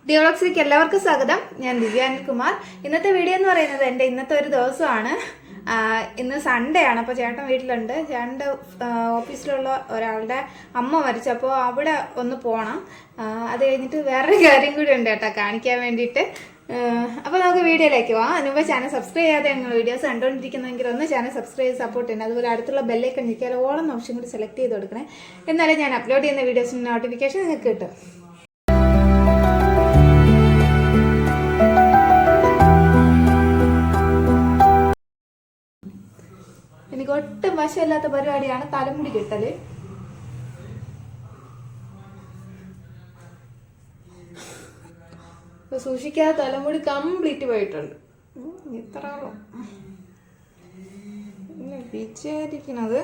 ഡിയോളക്സിലേക്ക് എല്ലാവർക്കും സ്വാഗതം. ഞാൻ ദിവ്യ അനിൽകുമാർ. ഇന്നത്തെ വീഡിയോ എന്ന് പറയുന്നത് എൻ്റെ ഇന്നത്തെ ഒരു ദിവസമാണ്. ഇന്ന് സൺഡേ ആണ്. അപ്പോൾ ചേട്ടൻ വീട്ടിലുണ്ട്. ചേട്ടൻ്റെ ഓഫീസിലുള്ള ഒരാളുടെ അമ്മ മരിച്ചപ്പോൾ അവിടെ ഒന്ന് പോകണം. അത് കഴിഞ്ഞിട്ട് വേറൊരു കാര്യം കൂടി ഉണ്ട് കേട്ടോ കാണിക്കാൻ വേണ്ടിയിട്ട്. അപ്പോൾ നമുക്ക് വീഡിയോയിലേക്ക് പോകാം. അതിനുമ്പ് ചാനൽ സബ്സ്ക്രൈബ് ചെയ്യാതെ ഞങ്ങൾ വീഡിയോസ് കണ്ടുകൊണ്ടിരിക്കുന്നെങ്കിൽ ഒന്ന് ചാനൽ സബ്സ്ക്രൈബ് ചെയ്ത് സപ്പോർട്ട് ചെയ്യണം. അതുപോലെ അടുത്തുള്ള ബെല്ലൈക്കൺ ഞെക്കിയാൽ ഓളം ഓപ്ഷൻ കൂടി സെലക്ട് ചെയ്ത് കൊടുക്കണേ. എന്നാലും ഞാൻ അപ്ലോഡ് ചെയ്യുന്ന വീഡിയോസിൻ്റെ നോട്ടിഫിക്കേഷൻ നിങ്ങൾക്ക് കിട്ടും. എനിക്ക് ഒട്ടും വശമില്ലാത്ത പരിപാടിയാണ് തലമുടി കെട്ടല്. ഇപ്പൊ സൂക്ഷിക്കാതെ തലമുടി കംപ്ലീറ്റ് പോയിട്ടുണ്ട്. ഇത്ര പിന്നെ വിചാരിക്കണത്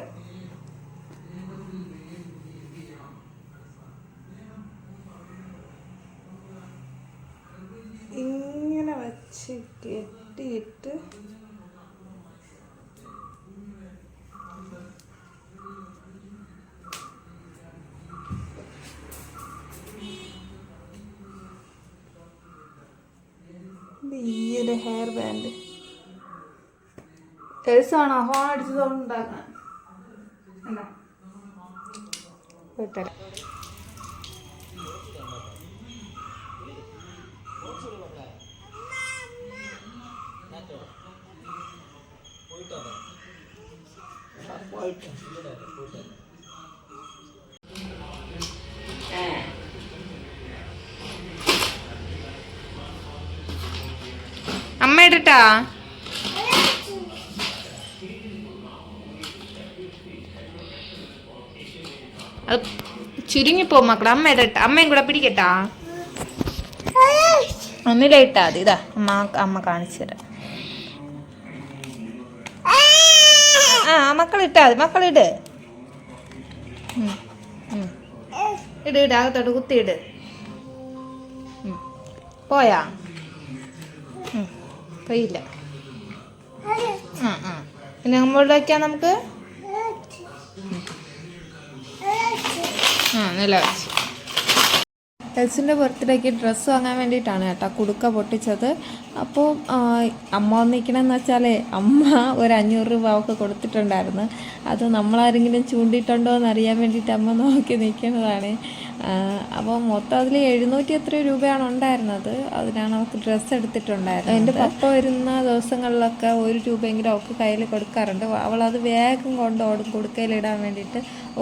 ഇങ്ങനെ വച്ച് കെട്ടിയിട്ട് ഈ ഒരു ഹെയർ ബാൻഡ് എൽസാണോ ഹോൺ അടിച്ച് സൗണ്ട് ഉണ്ടാക്കാൻ എന്താ വിട്ടരാം. അമ്മ ഇടട്ടാ. അത് ചുരുങ്ങിപ്പോ മക്കളെ. അമ്മ ഇടട്ട. അമ്മയും കൂടെ പിടിക്കട്ടാ. ഒന്നില ഇട്ടാ മതി. ഇതാ അമ്മ കാണിച്ചു തരാം. മക്കളിട്ടാ മതി. മക്കളിട് ഇട് ഇട്. അകത്തോട്ട് കുത്തിയിട്. പോയാ കഴിയില്ല. പിന്നെ നമ്മളുടെ വയ്ക്കാം നമുക്ക്. നില വെച്ച് എൽസിൻ്റെ ബർത്ത്ഡേക്ക് ഡ്രസ്സ് വാങ്ങാൻ വേണ്ടിയിട്ടാണ് കേട്ടോ കുടുക്ക പൊട്ടിച്ചത്. അപ്പോൾ അമ്മ വന്നിരിക്കണമെന്ന് വെച്ചാൽ അമ്മ ഒരു 500 രൂപ അവൾക്ക് കൊടുത്തിട്ടുണ്ടായിരുന്നു. അത് നമ്മളാരെങ്കിലും ചൂണ്ടിയിട്ടുണ്ടോ എന്ന് അറിയാൻ വേണ്ടിയിട്ട് അമ്മ നോക്കി നിൽക്കുന്നതാണ്. അപ്പോൾ മൊത്തം അതിൽ 700 എത്ര രൂപയാണ് ഉണ്ടായിരുന്നത്. അതിനാണ് അവൾക്ക് ഡ്രസ്സ് എടുത്തിട്ടുണ്ടായിരുന്നത്. എൻ്റെ പപ്പ വരുന്ന ദിവസങ്ങളിലൊക്കെ 1 രൂപയെങ്കിലും അവൾക്ക് കയ്യിൽ കൊടുക്കാറുണ്ട്. അവളത് വേഗം കൊണ്ടോടും കൊടുക്കയിലിടാൻ വേണ്ടിയിട്ട്.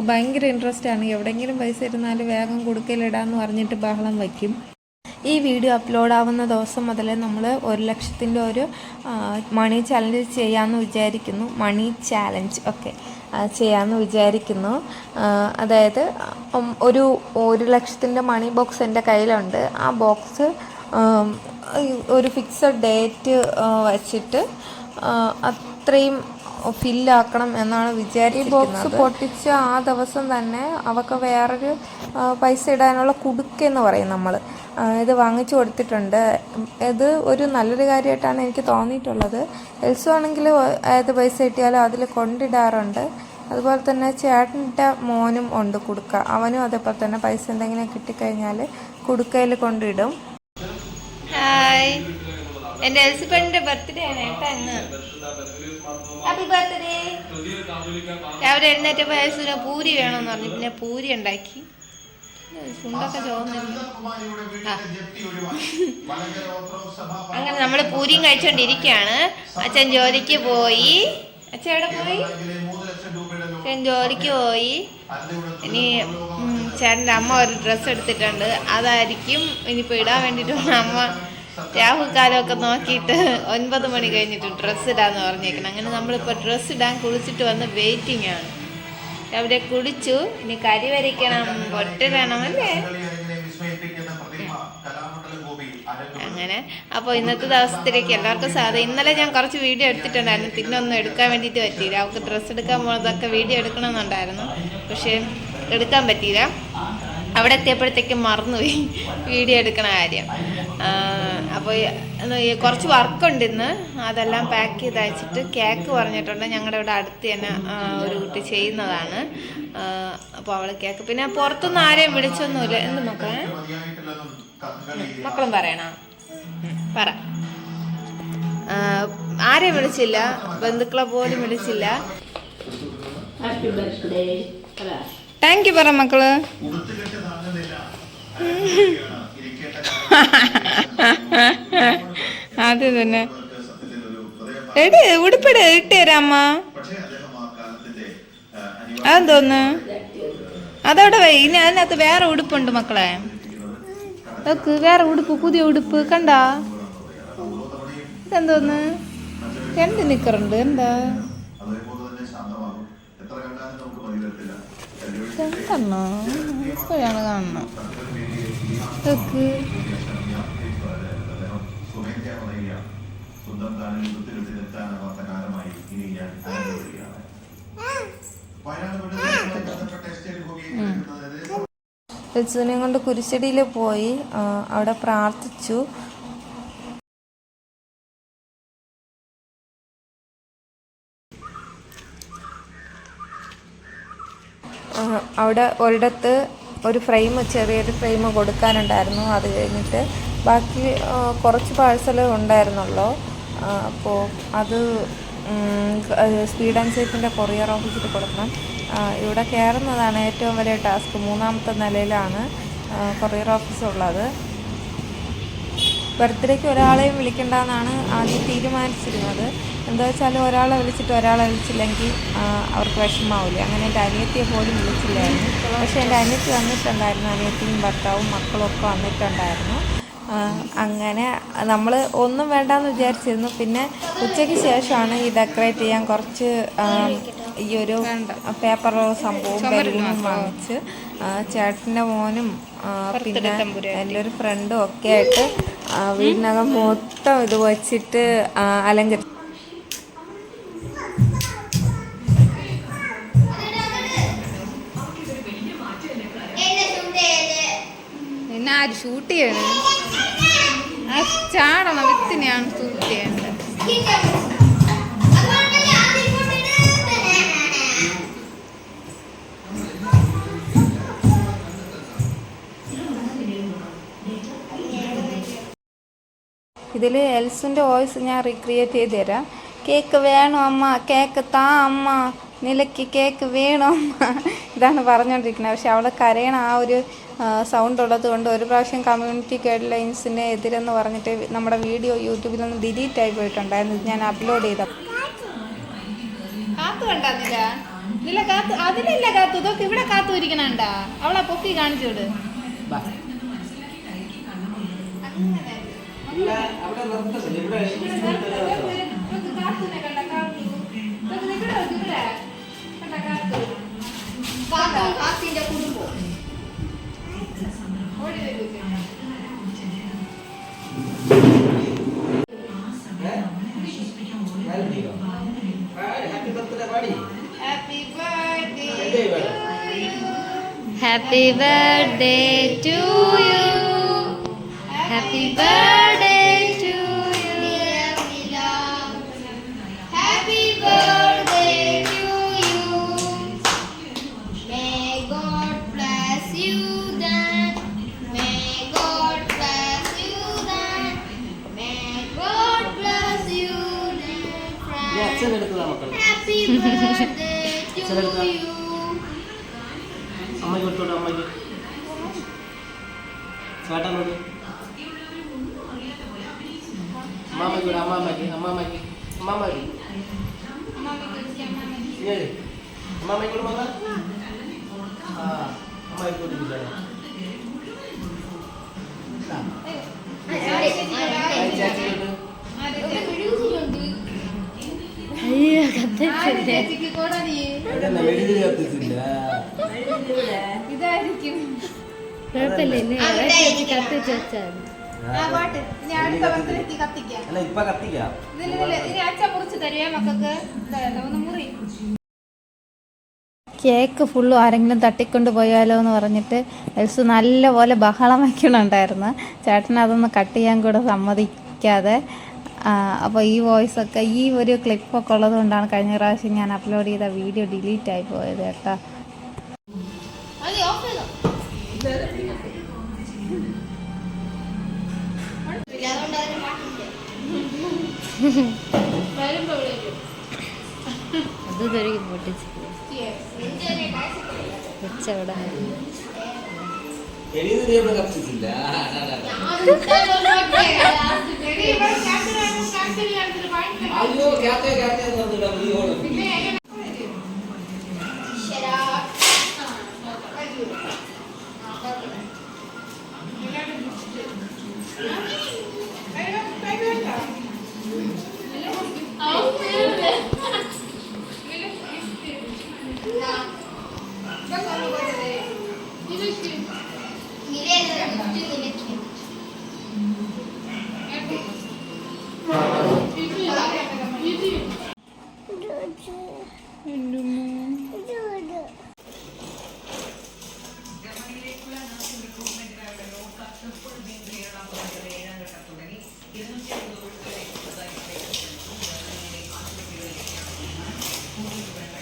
ഭയങ്കര ഇൻട്രസ്റ്റാണ്. എവിടെയെങ്കിലും പൈസ ഇരുന്നാലും വേഗം കൊടുക്കയിലിടാമെന്ന് പറഞ്ഞിട്ട് ബഹളം വയ്ക്കും. ഈ വീഡിയോ അപ്ലോഡ് ആവുന്ന ദിവസം മുതൽ നമ്മൾ 1 ലക്ഷത്തിൻ്റെ ഒരു മണി ചാലഞ്ച് ചെയ്യാമെന്ന് വിചാരിക്കുന്നു. മണി ചാലഞ്ച് ഒക്കെ ചെയ്യാമെന്ന് വിചാരിക്കുന്നു. അതായത് ഒരു 1 ലക്ഷത്തിൻ്റെ മണി ബോക്സ് എൻ്റെ കയ്യിലുണ്ട്. ആ ബോക്സ് ഒരു ഫിക്സഡ് ഡേറ്റ് വച്ചിട്ട് അത്രയും ഫില്ലാക്കണം എന്നാണ് വിചാരിക്കുന്നത്. ഈ ബോക്സ് പൊട്ടിച്ച ആ ദിവസം തന്നെ അവൾക്ക് വേറൊരു പൈസ ഇടാനുള്ള കുടുക്കെന്ന് പറയും നമ്മൾ. ഇത് വാങ്ങിച്ചു കൊടുത്തിട്ടുണ്ട്. ഇത് ഒരു നല്ലൊരു കാര്യമായിട്ടാണ് എനിക്ക് തോന്നിയിട്ടുള്ളത്. എൽസു ആണെങ്കിൽ ഏത് പൈസ കിട്ടിയാലും അതിൽ കൊണ്ടിടാറുണ്ട്. അതുപോലെ തന്നെ ചേട്ടൻ്റെ മോനും ഉണ്ട് കുടുക്ക. അവനും അതേപോലെ തന്നെ പൈസ എന്തെങ്കിലും കിട്ടിക്കഴിഞ്ഞാൽ കുടുക്കയിൽ കൊണ്ടിടും. ഹായ്, എൻ്റെ എൽസിപ്പൻ്റെ ബർത്ത്ഡേ ആണ് കേട്ടോ ഇന്ന്. Happy birthday. രാവിലെ എഴുന്നേറ്റപ്പോൾ എൽസിന് പൂരി വേണമെന്ന് പറഞ്ഞു. പിന്നെ പൂരി ഉണ്ടാക്കി. ചുണ്ടൊക്കെ ചോന്നിരുന്നു. അങ്ങനെ നമ്മൾ പൂരിയും കഴിച്ചോണ്ടിരിക്കുകയാണ്. അച്ഛൻ ജോലിക്ക് പോയി. അച്ഛൻ എവിടെ പോയി? അച്ഛൻ ജോലിക്ക് പോയി. ഇനി ചേട്ടൻ്റെ അമ്മ ഒരു ഡ്രസ്സ് എടുത്തിട്ടുണ്ട്. അതായിരിക്കും ഇനിയിപ്പോൾ ഇടാൻ വേണ്ടിയിട്ട് അമ്മ രാഹുകാലമൊക്കെ നോക്കിയിട്ട് 9 മണി കഴിഞ്ഞിട്ട് ഡ്രസ്സ് ഇടാന്ന് പറഞ്ഞേക്കണം. അങ്ങനെ നമ്മളിപ്പോൾ ഡ്രസ്സ് ഇടാൻ കുളിച്ചിട്ട് വന്ന് വെയിറ്റിംഗ് ആണ്. അവിടെ കുളിച്ചു. ഇനി കരി വരയ്ക്കണം, പൊട്ടിടണം അല്ലേ. അങ്ങനെ അപ്പോൾ ഇന്നത്തെ ദിവസത്തിലേക്ക് എല്ലാവർക്കും സാധ്യത. ഇന്നലെ ഞാൻ കുറച്ച് വീഡിയോ എടുത്തിട്ടുണ്ടായിരുന്നു. പിന്നെ ഒന്നും എടുക്കാൻ വേണ്ടിയിട്ട് പറ്റിയില്ല. അവൾക്ക് ഡ്രസ്സ് എടുക്കാൻ പോകുന്നതൊക്കെ വീഡിയോ എടുക്കണമെന്നുണ്ടായിരുന്നു. പക്ഷേ എടുക്കാൻ പറ്റിയില്ല. അവിടെ എത്തിയപ്പോഴത്തേക്കും മറന്നുപോയി വീഡിയോ എടുക്കണ കാര്യം. അപ്പോൾ കുറച്ച് വർക്കുണ്ട് ഇന്ന്. അതെല്ലാം പാക്ക് ചെയ്ത് അയച്ചിട്ട് കേക്ക് പറഞ്ഞിട്ടുണ്ട്. ഞങ്ങളുടെ ഇവിടെ അടുത്ത് തന്നെ ഒരു കുട്ടി ചെയ്യുന്നതാണ്. അപ്പോൾ അവൾ കേക്ക് പിന്നെ പുറത്തുനിന്ന് ആരെയും വിളിച്ചൊന്നുമില്ല. എന്ത് നോക്കാം മക്കളും പറയണ പറ. ആരെയും വിളിച്ചില്ല, ബന്ധുക്കളെ പോലും വിളിച്ചില്ല. താങ്ക് യു പറ മക്കള്. അത് തന്നെ എടി ഉടുപ്പിട് ഇട്ടുതരാമ്മ. അതെന്തോന്ന് അതവിടെ വൈ. ഇനി അതിനകത്ത് വേറെ ഉടുപ്പുണ്ട് മക്കളെ. വേറെ ഉടുപ്പ്, പുതിയ ഉടുപ്പ് കണ്ടാ? ഇതെന്തോന്ന്? 2 നിക്കറുണ്ട്. എന്താ രണ്ടെണ്ണോ? ഇപ്പോഴാണ് കാണണം. ലച്ചുവിനെ കൊണ്ട് കുരിശടിയിൽ പോയി അവിടെ പ്രാർത്ഥിച്ചു. അവിടെ ഒരിടത്ത് ഒരു ഫ്രെയിം, ചെറിയൊരു ഫ്രെയിം കൊടുക്കാനുണ്ടായിരുന്നു. അത് കഴിഞ്ഞിട്ട് ബാക്കി കുറച്ച് പാഴ്സൽ ഉണ്ടായിരുന്നുള്ളൂ. അപ്പോൾ അത് സ്പീഡ് ആൻഡ് സേഫിൻ്റെ കൊറിയർ ഓഫീസിൽ കൊടുക്കണം. ഇവിടെ കയറുന്നതാണ് ഏറ്റവും വലിയ ടാസ്ക്. 3ാമത്തെ നിലയിലാണ് കൊറിയർ ഓഫീസ് ഉള്ളത്. ബർത്ത്ഡേക്ക് ഒരാളെയും വിളിക്കണ്ടെന്നാണ് ആദ്യം തീരുമാനിച്ചിരുന്നത്. എന്താ വെച്ചാൽ ഒരാളെ വിളിച്ചിട്ട് ഒരാളെ വിളിച്ചില്ലെങ്കിൽ അവർക്ക് വിഷമാവില്ലേ. അങ്ങനെ എൻ്റെ അനിയത്തിയെ പോലും വിളിച്ചില്ലായിരുന്നു. പക്ഷേ എൻ്റെ അനിയത്തി വന്നിട്ടുണ്ടായിരുന്നു. അനിയത്തിയും ഭർത്താവും മക്കളും ഒക്കെ വന്നിട്ടുണ്ടായിരുന്നു. അങ്ങനെ നമ്മൾ ഒന്നും വേണ്ടാന്ന് വിചാരിച്ചിരുന്നു. പിന്നെ ഉച്ചയ്ക്ക് ശേഷമാണ് ഈ ഡെക്കറേറ്റ് ചെയ്യാൻ കുറച്ച് ഈ ഒരു പേപ്പർ സംഭവം ബലൂണും വാങ്ങിച്ച് ചേട്ടൻ്റെ മോനും പിന്നെ എൻ്റെ ഒരു ഫ്രണ്ടും ഒക്കെ ആയിട്ട് വീടിനകം മൊത്തം ഇത് വച്ചിട്ട് അലങ്കരിച്ചു. പിന്നെ ആര് ഷൂട്ട് ചെയ്യണേ? ചാടണം, വിത്തിനെയാണ് ഷൂട്ട് ചെയ്യേണ്ടത്. ഇതിൽ എൽസിൻ്റെ വോയിസ് ഞാൻ റീക്രിയേറ്റ് ചെയ്ത് തരാം. കേക്ക് വേണം അമ്മ, കേക്ക് താ അമ്മ, നിലയ്ക്ക് കേക്ക് വേണം അമ്മ, ഇതാണ് പറഞ്ഞുകൊണ്ടിരിക്കുന്നത്. പക്ഷെ അവൾ കരയണ ആ ഒരു സൗണ്ട് ഉള്ളത് കൊണ്ട് ഒരു പ്രാവശ്യം കമ്മ്യൂണിറ്റി ഗൈഡ് ലൈൻസിന് എതിരെന്ന് പറഞ്ഞിട്ട് നമ്മുടെ വീഡിയോ യൂട്യൂബിൽ നിന്ന് ഡിലീറ്റ് ആയി പോയിട്ടുണ്ടായിരുന്നു. ഇത് ഞാൻ അപ്ലോഡ് ചെയ്ത കാത്തു കണ്ടില്ല. അതിലില്ല കാത്തു. ഇതൊക്കെ ഇവിടെ കാത്തു ഇരിക്കണണ്ടാ. അവളെ പൊക്കി കാണിച്ചോട്. Happy birthday to you. Happy birthday to you. Dear Mila. Happy birthday to you. May God bless you then. May God bless you then. May God bless you then. Happy birthday to you. അമ്മയ്ക്ക് കൊടുത്തോട്ടെ, അമ്മയ്ക്ക് ചേട്ടനോട് അമ്മാമ്മയ്ക്ക് അമ്മാമ്മയ്ക്ക് അമ്മാമ്മയ്ക്ക് അമ്മാമ്മയ്ക്ക് അമ്മാമ്മയ്ക്ക് കൊടു. ആ അമ്മയ്ക്ക് കൊടുത്തിട്ടാണ്. ഇതായിരിക്കും cake ഫുള്ളും ആരെങ്കിലും തട്ടിക്കൊണ്ട് പോയാലോ എന്ന് പറഞ്ഞിട്ട് എൽസ് നല്ലപോലെ ബഹളം വയ്ക്കണുണ്ടായിരുന്നു. ചേട്ടൻ അതൊന്ന് കട്ട് ചെയ്യാൻ കൂടെ സമ്മതിക്കാതെ. അപ്പോൾ ഈ വോയിസൊക്കെ, ഈ ഒരു ക്ലിപ്പൊക്കെ ഉള്ളത് കൊണ്ടാണ് കഴിഞ്ഞ പ്രാവശ്യം ഞാൻ അപ്ലോഡ് ചെയ്ത വീഡിയോ ഡിലീറ്റ് ആയി പോയത് കേട്ടോ. വരുമ്പോ വിളിക്കും. അത് ഇതൊരു പൊട്ടിച്ചില്ല. Yes. ഇതിന്റെ കാശ് ഉച്ചവിടെ കത്തിച്ചില്ല അയ്യോ ക്യാത്തെ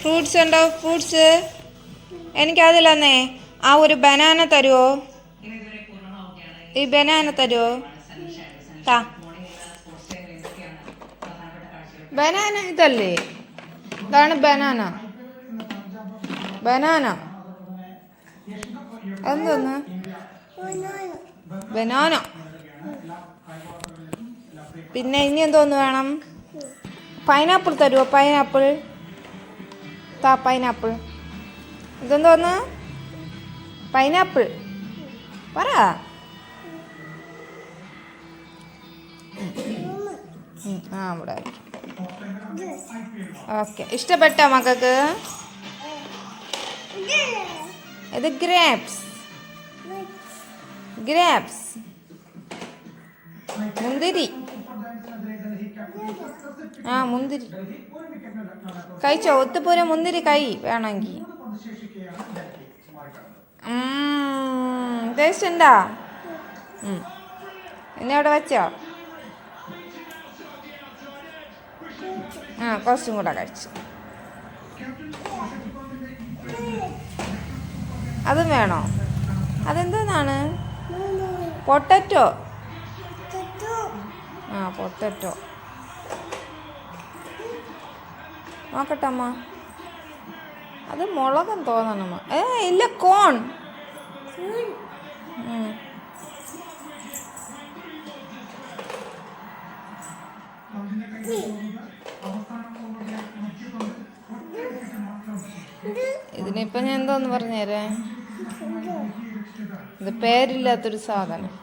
ഫ്രൂട്ട്സ് ഉണ്ടോ? ഫ്രൂട്ട്സ് എനിക്കതില്ലെന്നേ. ആ ഒരു ബനാന തരുമോ? ഈ ബനാന തരുമോ? താ. ബനാന ഇതല്ലേ? ഇതാണ് ബനാന. ബനാന എന്തോന്ന്? ബനാന. പിന്നെ ഇനി എന്തോന്ന് വേണം? പൈനാപ്പിൾ തരുമോ? പൈനാപ്പിൾ താ. പൈനാപ്പിൾ. ഇതെന്തോന്ന്? പൈനാപ്പിൾ പറ. ആ ഇവിടെ ഓക്കെ. ഇഷ്ടപ്പെട്ടോ മക്കൾക്ക്? ഇത് ഗ്രേപ്സ്. ഗ്രേപ്സ് മുന്തിരി. ആ മുന്തിരി കഴിച്ചോ? ഒത്തുപൂര മുന്തിരി കൈ വേണമെങ്കിൽ. ടേസ്റ്റ് ഉണ്ടോ? എന്നെ അവിടെ വെച്ചോ? ആ കുറച്ചും കൂടെ കഴിച്ചു. അതും വേണോ? അതെന്തോന്നാണ്? പൊട്ടറ്റോ. ആ പൊട്ടറ്റോ നോക്കട്ടെ അമ്മ. അത് മുളകൻ തോന്നണമ്മ. ഇല്ല കോൺ. ഇതിനിപ്പം ഞാൻ എന്തോന്ന് പറഞ്ഞുതരേ? ഇത് പേരില്ലാത്തൊരു സാധനം.